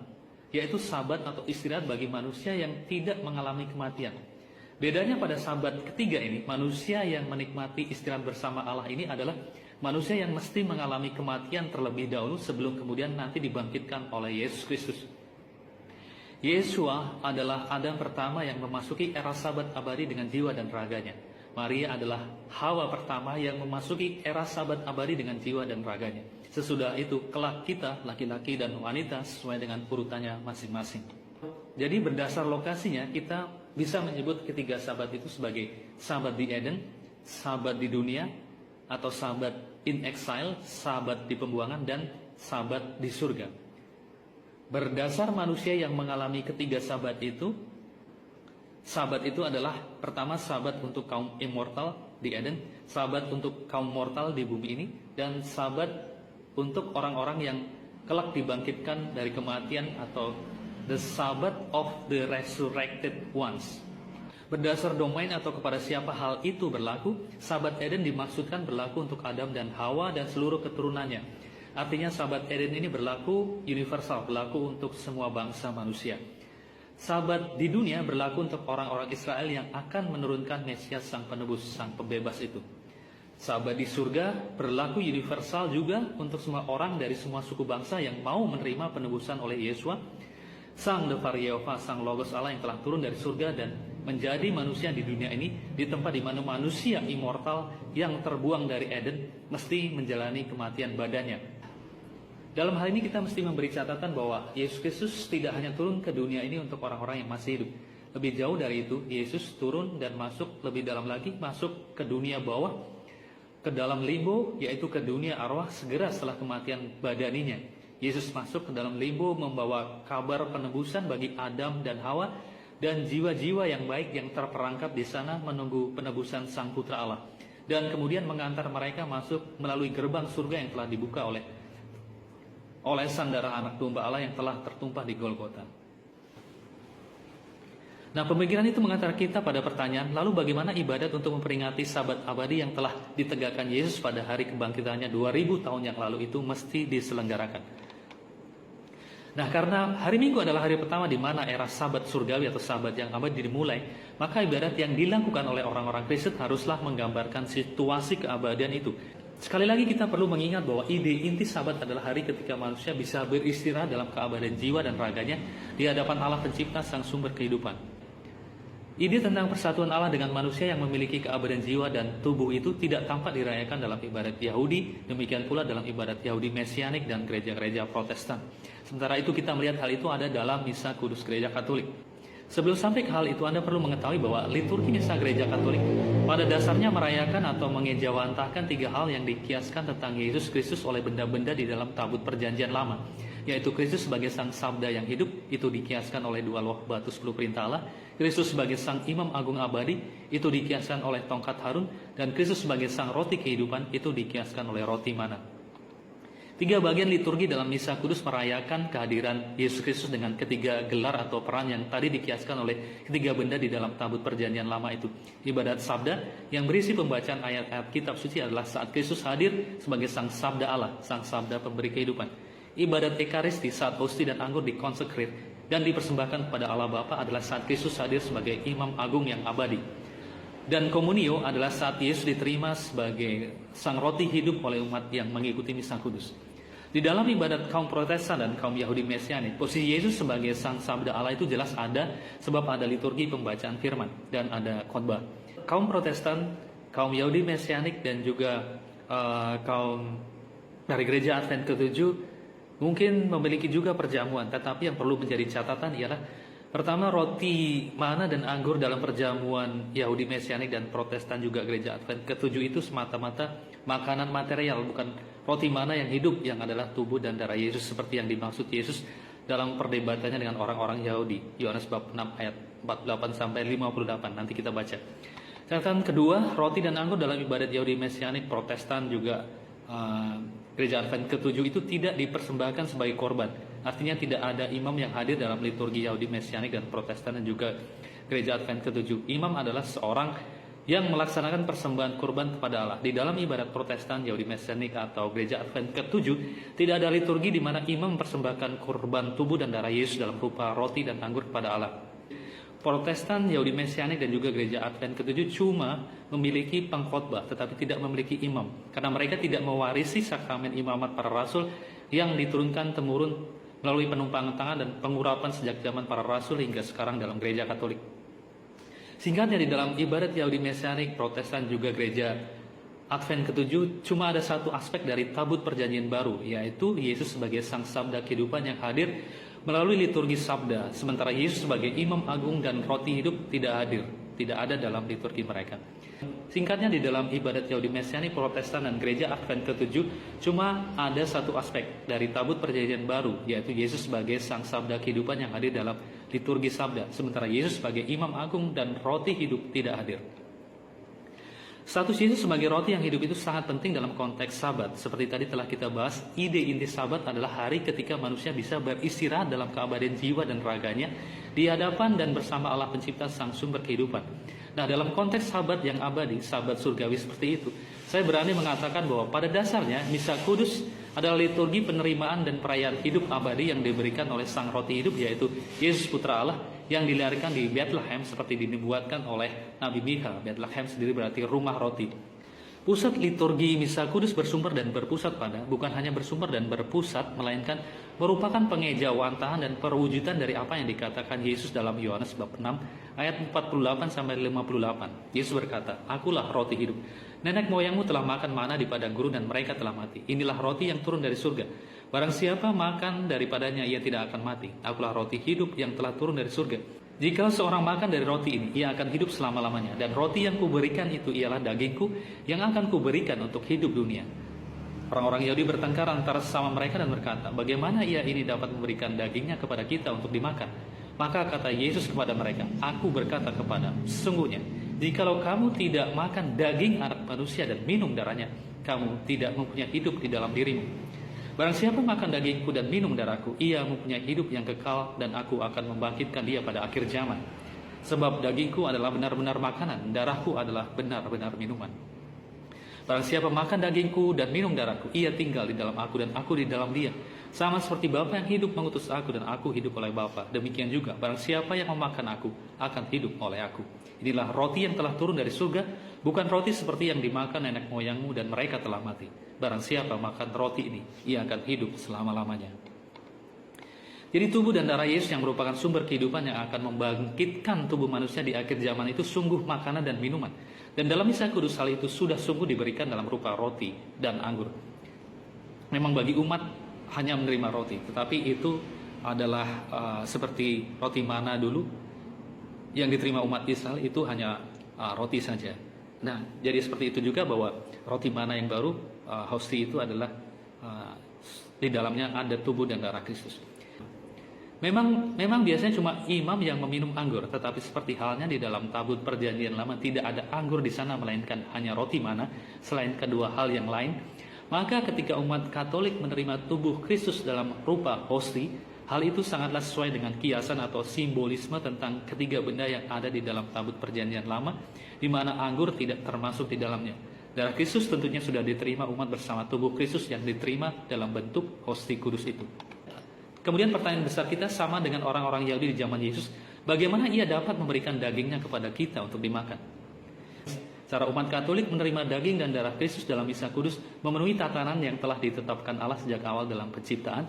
S1: yaitu sabat atau istirahat bagi manusia yang tidak mengalami kematian. Bedanya pada sabat ketiga ini, manusia yang menikmati istirahat bersama Allah ini adalah manusia yang mesti mengalami kematian terlebih dahulu sebelum kemudian nanti dibangkitkan oleh Yesus Kristus. Yesua adalah Adam pertama yang memasuki era sabat abadi dengan jiwa dan raganya. Maria adalah Hawa pertama yang memasuki era sabat abadi dengan jiwa dan raganya. Sesudah itu, kelak kita, laki-laki dan wanita, sesuai dengan urutannya masing-masing. Jadi berdasar lokasinya, kita bisa menyebut ketiga sabat itu sebagai sabat di Eden, sabat di dunia, atau sabat in exile, sabat di pembuangan, dan sabat di surga. Berdasar manusia yang mengalami ketiga sabat itu adalah pertama sabat untuk kaum immortal di Eden, sabat untuk kaum mortal di bumi ini, dan sabat untuk orang-orang yang kelak dibangkitkan dari kematian atau the Sabbath of the resurrected ones. Berdasar domain atau kepada siapa hal itu berlaku, sabat Eden dimaksudkan berlaku untuk Adam dan Hawa dan seluruh keturunannya. Artinya sabat Eden ini berlaku universal, berlaku untuk semua bangsa manusia. Sabat di dunia berlaku untuk orang-orang Israel yang akan menurunkan Mesias sang penebus, sang pembebas itu. Sabat di surga berlaku universal juga untuk semua orang dari semua suku bangsa yang mau menerima penebusan oleh Yesua, sang Devaryova, sang Logos Allah yang telah turun dari surga dan menjadi manusia di dunia ini, di tempat di mana manusia immortal yang terbuang dari Eden mesti menjalani kematian badannya. Dalam hal ini kita mesti memberi catatan bahwa Yesus Kristus tidak hanya turun ke dunia ini untuk orang-orang yang masih hidup. Lebih jauh dari itu, Yesus turun dan masuk lebih dalam lagi, masuk ke dunia bawah, ke dalam limbo, yaitu ke dunia arwah segera setelah kematian badaninya. Yesus masuk ke dalam limbo membawa kabar penebusan bagi Adam dan Hawa dan jiwa-jiwa yang baik yang terperangkap di sana menunggu penebusan Sang Putra Allah. Dan kemudian mengantar mereka masuk melalui gerbang surga yang telah dibuka oleh sandara anak domba Allah yang telah tertumpah di Golgota. Nah, pemikiran itu mengantar kita pada pertanyaan, lalu bagaimana ibadat untuk memperingati sabat abadi yang telah ditegakkan Yesus pada hari kebangkitannya 2000 tahun yang lalu itu mesti diselenggarakan? Nah, karena hari Minggu adalah hari pertama di mana era sabat surgawi atau sabat yang abadi dimulai, maka ibadat yang dilakukan oleh orang-orang Kristen haruslah menggambarkan situasi keabadian itu. Sekali lagi kita perlu mengingat bahwa ide inti sabat adalah hari ketika manusia bisa beristirahat dalam keabadian jiwa dan raganya di hadapan Allah pencipta sang sumber kehidupan. Ide tentang persatuan Allah dengan manusia yang memiliki keabadian jiwa dan tubuh itu tidak tampak dirayakan dalam ibadat Yahudi, demikian pula dalam ibadat Yahudi Mesianik dan gereja-gereja Protestan. Sementara itu kita melihat hal itu ada dalam Misa Kudus Gereja Katolik. Sebelum sampai ke hal itu, Anda perlu mengetahui bahwa liturgi misa gereja Katolik pada dasarnya merayakan atau mengejawantahkan 3 hal yang dikiaskan tentang Yesus Kristus oleh benda-benda di dalam tabut perjanjian lama, yaitu Kristus sebagai sang sabda yang hidup, itu dikiaskan oleh 2 loh batu 10 perintah Allah, Kristus sebagai sang imam agung abadi, itu dikiaskan oleh tongkat Harun, dan Kristus sebagai sang roti kehidupan, itu dikiaskan oleh roti mana. 3 bagian liturgi dalam Misa Kudus merayakan kehadiran Yesus Kristus dengan ketiga gelar atau peran yang tadi dikiaskan oleh ketiga benda di dalam tabut perjanjian lama itu. Ibadat sabda yang berisi pembacaan ayat-ayat kitab suci adalah saat Kristus hadir sebagai sang sabda Allah, sang sabda pemberi kehidupan. Ibadat Ekaristi saat hosti dan anggur dikonsekrir dan dipersembahkan kepada Allah Bapa adalah saat Kristus hadir sebagai imam agung yang abadi. Dan komunio adalah saat Yesus diterima sebagai sang roti hidup oleh umat yang mengikuti Misa Kudus. Di dalam ibadat kaum Protestan dan kaum Yahudi Mesianik, posisi Yesus sebagai sang sabda Allah itu jelas ada sebab ada liturgi pembacaan firman dan ada khotbah. Kaum Protestan, kaum Yahudi Mesianik dan juga kaum dari gereja Advent ke-7 mungkin memiliki juga perjamuan, tetapi yang perlu menjadi catatan ialah pertama, roti mana dan anggur dalam perjamuan Yahudi Mesianik dan Protestan juga gereja Advent ke-7 itu semata-mata makanan material, bukan roti mana yang hidup yang adalah tubuh dan darah Yesus seperti yang dimaksud Yesus dalam perdebatannya dengan orang-orang Yahudi. Yohanes bab 6 ayat 48 sampai 58 nanti kita baca. Catatan kedua, roti dan anggur dalam ibadat Yahudi Mesianik, Protestan juga gereja Advent ke-7 itu tidak dipersembahkan sebagai korban. Artinya tidak ada imam yang hadir dalam liturgi Yahudi Mesianik dan Protestan dan juga gereja Advent ke-7. Imam adalah seorang yang melaksanakan persembahan kurban kepada Allah. Di dalam ibadat Protestan, Yahudi Mesianik atau gereja Advent ke-7 tidak ada liturgi di mana imam mempersembahkan kurban tubuh dan darah Yesus dalam rupa roti dan anggur kepada Allah. Protestan, Yahudi Mesianik dan juga gereja Advent ke-7 cuma memiliki pengkhotbah tetapi tidak memiliki imam karena mereka tidak mewarisi sakramen imamat para rasul yang diturunkan temurun melalui penumpangan tangan dan pengurapan sejak zaman para rasul hingga sekarang dalam gereja Katolik. Singkatnya, di dalam ibadat Yahudi Mesianik, Protestan juga gereja Advent ke-7 cuma ada satu aspek dari tabut perjanjian baru, yaitu Yesus sebagai sang sabda kehidupan yang hadir melalui liturgi sabda, sementara Yesus sebagai imam agung dan roti hidup tidak hadir, tidak ada dalam liturgi mereka. Singkatnya, di dalam ibadat Yahudi Mesianik, Protestan dan gereja Advent ke-7 cuma ada satu aspek dari tabut perjanjian baru, yaitu Yesus sebagai sang sabda kehidupan yang hadir dalam liturgi sabda, sementara Yesus sebagai imam agung dan roti hidup tidak hadir. Status Yesus sebagai roti yang hidup itu sangat penting dalam konteks Sabat. Seperti tadi telah kita bahas, ide inti Sabat adalah hari ketika manusia bisa beristirahat dalam keabadian jiwa dan raganya di hadapan dan bersama Allah Pencipta sang sumber kehidupan. Nah, dalam konteks Sabat yang abadi, Sabat surgawi seperti itu, saya berani mengatakan bahwa pada dasarnya Misa Kudus adalah liturgi penerimaan dan perayaan hidup abadi yang diberikan oleh sang roti hidup, yaitu Yesus Putra Allah yang dilahirkan di Bethlehem seperti dinubuatkan oleh Nabi Mika. Bethlehem sendiri berarti rumah roti. Pusat liturgi Misa Kudus bersumber dan berpusat pada, bukan hanya bersumber dan berpusat, melainkan merupakan pengejawantahan dan perwujudan dari apa yang dikatakan Yesus dalam Yohanes bab 6 ayat 48 sampai 58. Yesus berkata, "Akulah roti hidup. Nenek moyangmu telah makan mana di padang gurun dan mereka telah mati. Inilah roti yang turun dari surga. Barang siapa makan daripadanya ia tidak akan mati. Akulah roti hidup yang telah turun dari surga. Jika seorang makan dari roti ini, ia akan hidup selama-lamanya. Dan roti yang kuberikan itu ialah dagingku yang akan kuberikan untuk hidup dunia." Orang-orang Yahudi bertengkar antara sesama mereka dan berkata, "Bagaimana ia ini dapat memberikan dagingnya kepada kita untuk dimakan?" Maka kata Yesus kepada mereka, "Aku berkata kepadamu, sesungguhnya, jikalau kamu tidak makan daging anak manusia dan minum darahnya, kamu tidak mempunyai hidup di dalam dirimu. Barang siapa makan dagingku dan minum darahku, ia mempunyai hidup yang kekal dan aku akan membangkitkan dia pada akhir zaman. Sebab dagingku adalah benar-benar makanan, darahku adalah benar-benar minuman. Barang siapa makan dagingku dan minum darahku, ia tinggal di dalam aku dan aku di dalam dia. Sama seperti Bapa yang hidup mengutus aku dan aku hidup oleh Bapa. Demikian juga barang siapa yang memakan aku akan hidup oleh aku. Inilah roti yang telah turun dari surga, bukan roti seperti yang dimakan nenek moyangmu dan mereka telah mati. Barang siapa makan roti ini, ia akan hidup selama-lamanya." Jadi tubuh dan darah Yesus yang merupakan sumber kehidupan yang akan membangkitkan tubuh manusia di akhir zaman itu sungguh makanan dan minuman. Dan dalam Misa Kudus hal itu sudah sungguh diberikan dalam rupa roti dan anggur. Memang bagi umat hanya menerima roti, tetapi itu adalah seperti roti mana dulu Yang diterima umat Israel itu hanya roti saja. Nah, jadi seperti itu juga bahwa roti mana yang baru, hosti itu adalah di dalamnya ada tubuh dan darah Kristus. Memang biasanya cuma imam yang meminum anggur, tetapi seperti halnya di dalam tabut perjanjian lama tidak ada anggur di sana melainkan hanya roti mana. Selain kedua hal yang lain, maka ketika umat Katolik menerima tubuh Kristus dalam rupa hosti, hal itu sangatlah sesuai dengan kiasan atau simbolisme tentang ketiga benda yang ada di dalam tabut perjanjian lama, di mana anggur tidak termasuk di dalamnya. Darah Kristus tentunya sudah diterima umat bersama tubuh Kristus yang diterima dalam bentuk hosti kudus itu. Kemudian pertanyaan besar kita sama dengan orang-orang Yahudi di zaman Yesus, bagaimana ia dapat memberikan dagingnya kepada kita untuk dimakan? Cara umat Katolik menerima daging dan darah Kristus dalam misa kudus memenuhi tatanan yang telah ditetapkan Allah sejak awal dalam penciptaan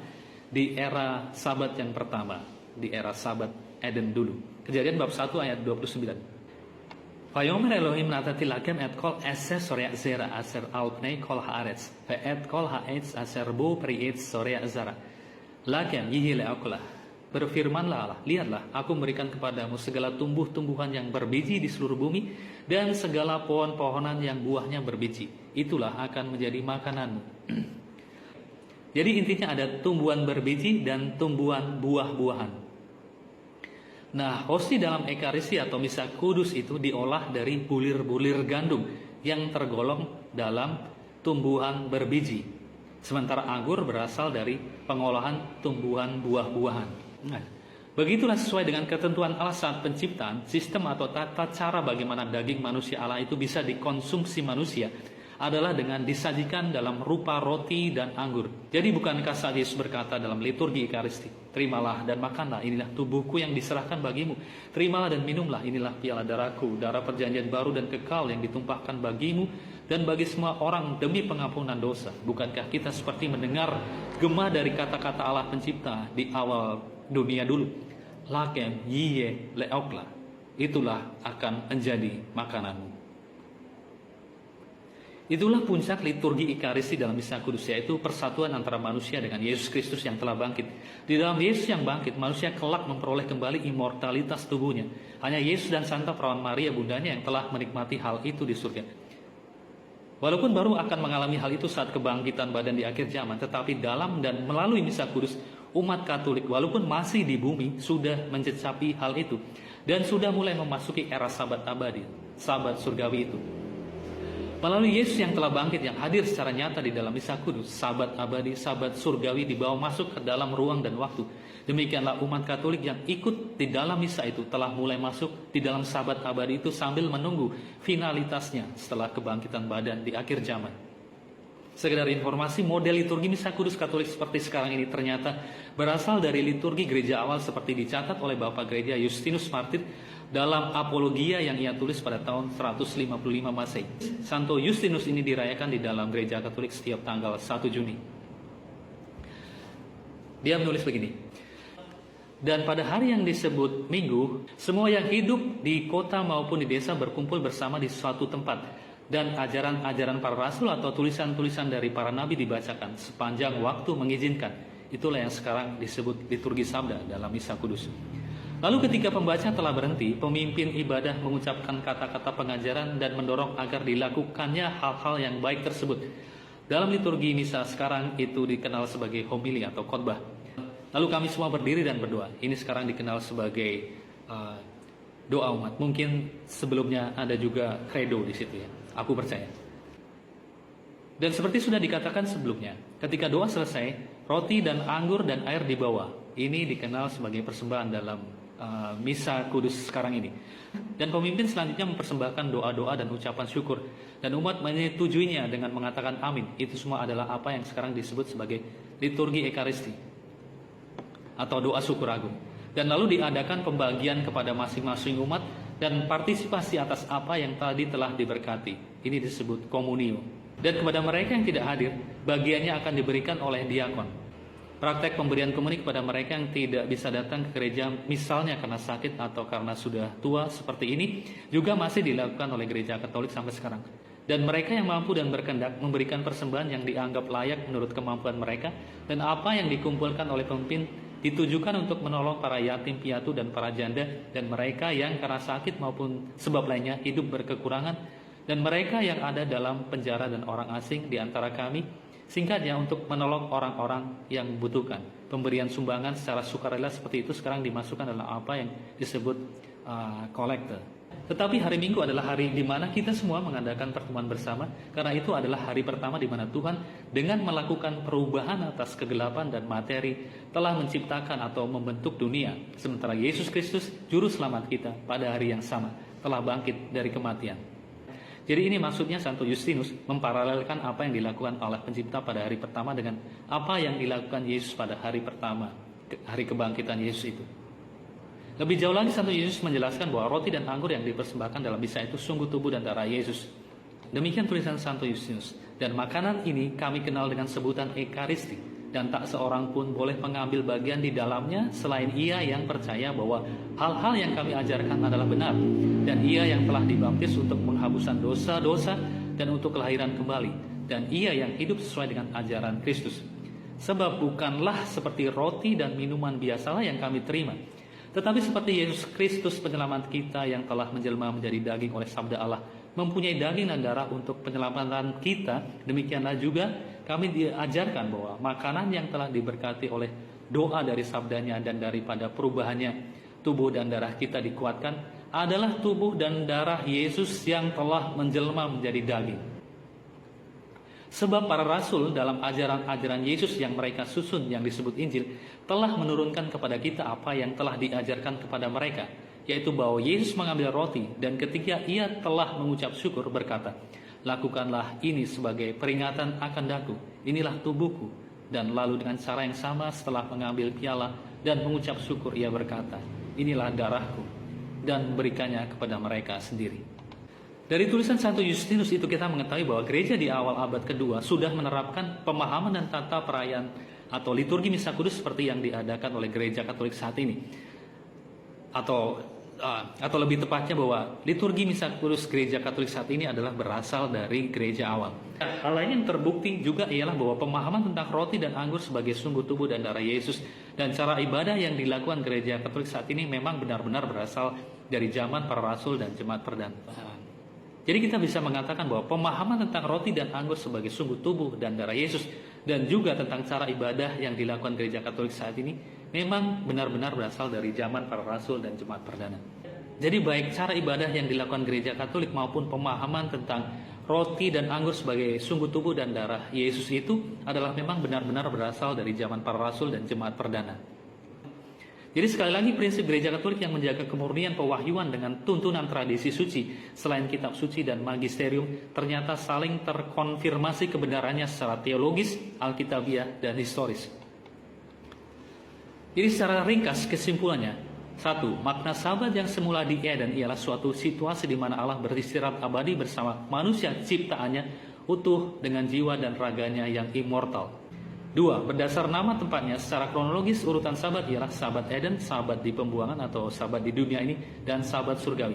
S1: di era Sabat yang pertama, di era Sabat Eden dulu. Kejadian bab 1 ayat 29. Vayomer Elohim natati lakem et kol eses sorea zera aser alpnei kol haaretz ve et kol haetz aser bo prietz sorea zara. Lakem yihile akulah. Berfirmanlah Allah, lihatlah, aku memberikan kepadamu segala tumbuh-tumbuhan yang berbiji di seluruh bumi dan segala pohon-pohonan yang buahnya berbiji. Itulah akan menjadi makananmu. Jadi intinya ada tumbuhan berbiji dan tumbuhan buah-buahan. Nah, hosti dalam Ekaristi atau misa kudus itu diolah dari bulir-bulir gandum yang tergolong dalam tumbuhan berbiji. Sementara anggur berasal dari pengolahan tumbuhan buah-buahan. Nah, begitulah sesuai dengan ketentuan Allah saat penciptaan, sistem atau tata cara bagaimana daging manusia Allah itu bisa dikonsumsi manusia adalah dengan disajikan dalam rupa roti dan anggur. Jadi bukankah saat Yesus berkata dalam liturgi Ekaristi, terimalah dan makanlah, inilah tubuhku yang diserahkan bagimu. Terimalah dan minumlah, inilah piala darahku, darah perjanjian baru dan kekal yang ditumpahkan bagimu dan bagi semua orang demi pengampunan dosa. Bukankah kita seperti mendengar gema dari kata-kata Allah pencipta di awal dunia dulu? Lakem yiye leokla, itulah akan menjadi makananmu. Itulah puncak liturgi Ekaristi dalam misa kudus, yaitu persatuan antara manusia dengan Yesus Kristus yang telah bangkit. Di dalam Yesus yang bangkit, manusia kelak memperoleh kembali immortalitas tubuhnya. Hanya Yesus dan Santa Perawan Maria bundanya yang telah menikmati hal itu di surga. Walaupun baru akan mengalami hal itu saat kebangkitan badan di akhir zaman, tetapi dalam dan melalui misa kudus, umat Katolik walaupun masih di bumi sudah mencapai hal itu dan sudah mulai memasuki era Sabat abadi, Sabat surgawi itu. Melalui Yesus yang telah bangkit, yang hadir secara nyata di dalam misa kudus, Sabat abadi, Sabat surgawi dibawa masuk ke dalam ruang dan waktu. Demikianlah umat Katolik yang ikut di dalam misa itu telah mulai masuk di dalam Sabat abadi itu sambil menunggu finalitasnya setelah kebangkitan badan di akhir zaman. Sekedar informasi, model liturgi misa kudus Katolik seperti sekarang ini ternyata berasal dari liturgi gereja awal seperti dicatat oleh Bapak Gereja Justinus Martir dalam Apologia yang ia tulis pada tahun 155 Masehi. Santo Justinus ini dirayakan di dalam gereja Katolik setiap tanggal 1 Juni. Dia menulis begini. Dan pada hari yang disebut Minggu, semua yang hidup di kota maupun di desa berkumpul bersama di suatu tempat. Dan ajaran-ajaran para rasul atau tulisan-tulisan dari para nabi dibacakan sepanjang waktu mengizinkan. Itulah yang sekarang disebut liturgi sabda dalam misa kudus. Lalu ketika pembaca telah berhenti, pemimpin ibadah mengucapkan kata-kata pengajaran dan mendorong agar dilakukannya hal-hal yang baik tersebut. Dalam liturgi misa sekarang itu dikenal sebagai homili atau khotbah. Lalu kami semua berdiri dan berdoa. Ini sekarang dikenal sebagai doa umat. Mungkin sebelumnya ada juga credo di situ ya. Aku percaya. Dan seperti sudah dikatakan sebelumnya, ketika doa selesai, roti dan anggur dan air dibawa. Ini dikenal sebagai persembahan dalam misa kudus sekarang ini. Dan pemimpin selanjutnya mempersembahkan doa-doa dan ucapan syukur. Dan umat menyetujuinya dengan mengatakan amin. Itu semua adalah apa yang sekarang disebut sebagai liturgi Ekaristi atau doa syukur agung. Dan lalu diadakan pembagian kepada masing-masing umat dan partisipasi atas apa yang tadi telah diberkati. Ini disebut komunio. Dan kepada mereka yang tidak hadir, bagiannya akan diberikan oleh diakon. Praktek pemberian komuni kepada mereka yang tidak bisa datang ke gereja, misalnya karena sakit atau karena sudah tua seperti ini, juga masih dilakukan oleh gereja Katolik sampai sekarang. Dan mereka yang mampu dan berkehendak memberikan persembahan yang dianggap layak menurut kemampuan mereka, dan apa yang dikumpulkan oleh pemimpin ditujukan untuk menolong para yatim piatu dan para janda, dan mereka yang karena sakit maupun sebab lainnya hidup berkekurangan, dan mereka yang ada dalam penjara dan orang asing di antara kami. Singkatnya, untuk menolong orang-orang yang membutuhkan. Pemberian sumbangan secara sukarela seperti itu sekarang dimasukkan dalam apa yang disebut kolekte. Tetapi hari Minggu adalah hari di mana kita semua mengadakan pertemuan bersama, karena itu adalah hari pertama di mana Tuhan dengan melakukan perubahan atas kegelapan dan materi telah menciptakan atau membentuk dunia, sementara Yesus Kristus juru selamat kita pada hari yang sama telah bangkit dari kematian. Jadi ini maksudnya Santo Justinus memparalelkan apa yang dilakukan oleh pencipta pada hari pertama dengan apa yang dilakukan Yesus pada hari pertama, hari kebangkitan Yesus itu. Lebih jauh lagi Santo Yesus menjelaskan bahwa roti dan anggur yang dipersembahkan dalam misa itu sungguh tubuh dan darah Yesus. Demikian tulisan Santo Justinus. Dan makanan ini kami kenal dengan sebutan Ekaristi, dan tak seorang pun boleh mengambil bagian di dalamnya selain ia yang percaya bahwa hal-hal yang kami ajarkan adalah benar, dan ia yang telah dibaptis untuk penghapusan dosa-dosa dan untuk kelahiran kembali, dan ia yang hidup sesuai dengan ajaran Kristus. Sebab bukanlah seperti roti dan minuman biasalah yang kami terima, tetapi seperti Yesus Kristus penyelamat kita yang telah menjelma menjadi daging oleh sabda Allah, mempunyai daging dan darah untuk penyelamatan kita, demikianlah juga kami diajarkan bahwa makanan yang telah diberkati oleh doa dari sabdanya dan daripada perubahannya, tubuh dan darah kita dikuatkan, adalah tubuh dan darah Yesus yang telah menjelma menjadi daging. Sebab para rasul dalam ajaran-ajaran Yesus yang mereka susun yang disebut Injil telah menurunkan kepada kita apa yang telah diajarkan kepada mereka, yaitu bahwa Yesus mengambil roti dan ketika ia telah mengucap syukur berkata, lakukanlah ini sebagai peringatan akan daku, inilah tubuhku. Dan lalu dengan cara yang sama setelah mengambil piala dan mengucap syukur ia berkata, inilah darahku, dan memberikannya kepada mereka sendiri. Dari tulisan Santo Justinus itu kita mengetahui bahwa gereja di awal abad kedua sudah menerapkan pemahaman dan tata perayaan atau liturgi misa kudus seperti yang diadakan oleh gereja Katolik saat ini. Atau lebih tepatnya bahwa liturgi misa kudus gereja Katolik saat ini adalah berasal dari gereja awal. Hal lain yang terbukti juga ialah bahwa pemahaman tentang roti dan anggur sebagai sungguh tubuh dan darah Yesus dan cara ibadah yang dilakukan gereja Katolik saat ini memang benar-benar berasal dari zaman para rasul dan jemaat perdana. Jadi kita bisa mengatakan bahwa pemahaman tentang roti dan anggur sebagai sungguh tubuh dan darah Yesus dan juga tentang cara ibadah yang dilakukan gereja Katolik saat ini memang benar-benar berasal dari zaman para rasul dan jemaat perdana. Jadi baik cara ibadah yang dilakukan gereja Katolik maupun pemahaman tentang roti dan anggur sebagai sungguh tubuh dan darah Yesus itu adalah memang benar-benar berasal dari zaman para rasul dan jemaat perdana. Jadi sekali lagi prinsip gereja Katolik yang menjaga kemurnian pewahyuan dengan tuntunan tradisi suci selain kitab suci dan magisterium ternyata saling terkonfirmasi kebenarannya secara teologis, alkitabiah, dan historis. Jadi secara ringkas kesimpulannya, 1. Makna sabat yang semula di Eden ialah suatu situasi di mana Allah beristirahat abadi bersama manusia ciptaannya utuh dengan jiwa dan raganya yang immortal. 2. Berdasar nama tempatnya secara kronologis urutan sabat ialah sabat Eden, sabat di pembuangan atau sabat di dunia ini, dan sabat surgawi.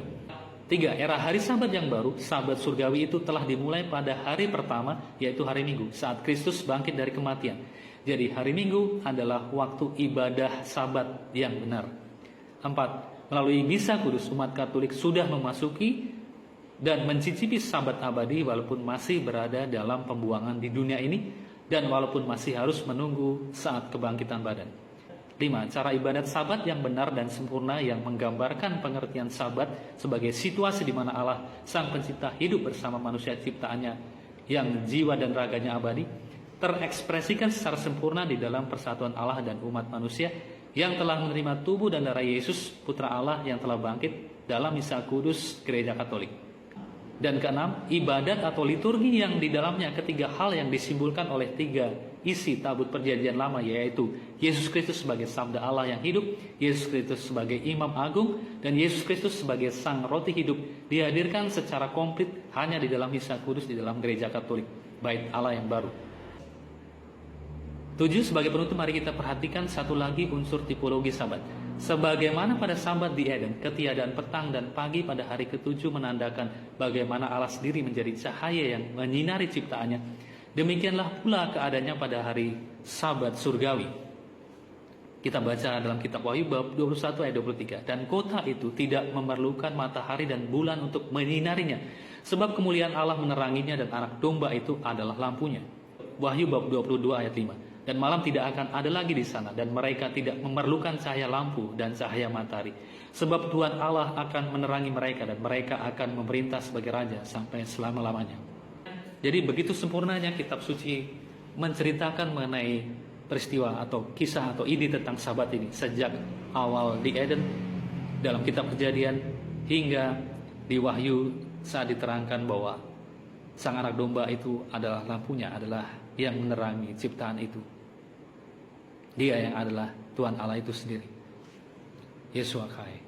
S1: 3. Era hari sabat yang baru, sabat surgawi itu telah dimulai pada hari pertama, yaitu hari Minggu, saat Kristus bangkit dari kematian. Jadi hari Minggu adalah waktu ibadah sabat yang benar. 4. Melalui misa kudus, umat Katolik sudah memasuki dan mencicipi sabat abadi walaupun masih berada dalam pembuangan di dunia ini, dan walaupun masih harus menunggu saat kebangkitan badan. 5. Cara ibadat sabat yang benar dan sempurna yang menggambarkan pengertian sabat sebagai situasi di mana Allah, Sang Pencipta, hidup bersama manusia ciptaannya yang jiwa dan raganya abadi, terekspresikan secara sempurna di dalam persatuan Allah dan umat manusia yang telah menerima tubuh dan darah Yesus, Putra Allah yang telah bangkit dalam misa kudus gereja Katolik. Dan keenam, ibadat atau liturgi yang di dalamnya ketiga hal yang disimbolkan oleh tiga isi tabut perjanjian lama, yaitu Yesus Kristus sebagai sabda Allah yang hidup, Yesus Kristus sebagai imam agung, dan Yesus Kristus sebagai sang roti hidup, dihadirkan secara komplit hanya di dalam misa kudus di dalam gereja Katolik, bait Allah yang baru. 7. Sebagai penutup, mari kita perhatikan satu lagi unsur tipologi sabat. Sebagaimana pada sabat di Eden, ketiadaan petang dan pagi pada hari ke-7 menandakan bagaimana Allah sendiri menjadi cahaya yang menyinari ciptaannya, demikianlah pula keadaannya pada hari sabat surgawi. Kita baca dalam kitab Wahyu bab 21 ayat 23. Dan kota itu tidak memerlukan matahari dan bulan untuk menyinarinya, sebab kemuliaan Allah meneranginya dan anak domba itu adalah lampunya. Wahyu bab 22 ayat 5. Dan malam tidak akan ada lagi di sana, dan mereka tidak memerlukan cahaya lampu dan cahaya matahari, sebab Tuhan Allah akan menerangi mereka, dan mereka akan memerintah sebagai raja sampai selama-lamanya. Jadi begitu sempurnanya kitab suci menceritakan mengenai peristiwa atau kisah atau ide tentang Sabat ini, sejak awal di Eden dalam kitab Kejadian hingga di Wahyu saat diterangkan bahwa sang anak domba itu adalah lampunya, adalah yang menerangi ciptaan itu. Dia yang adalah Tuhan Allah itu sendiri. Yeshua Kai.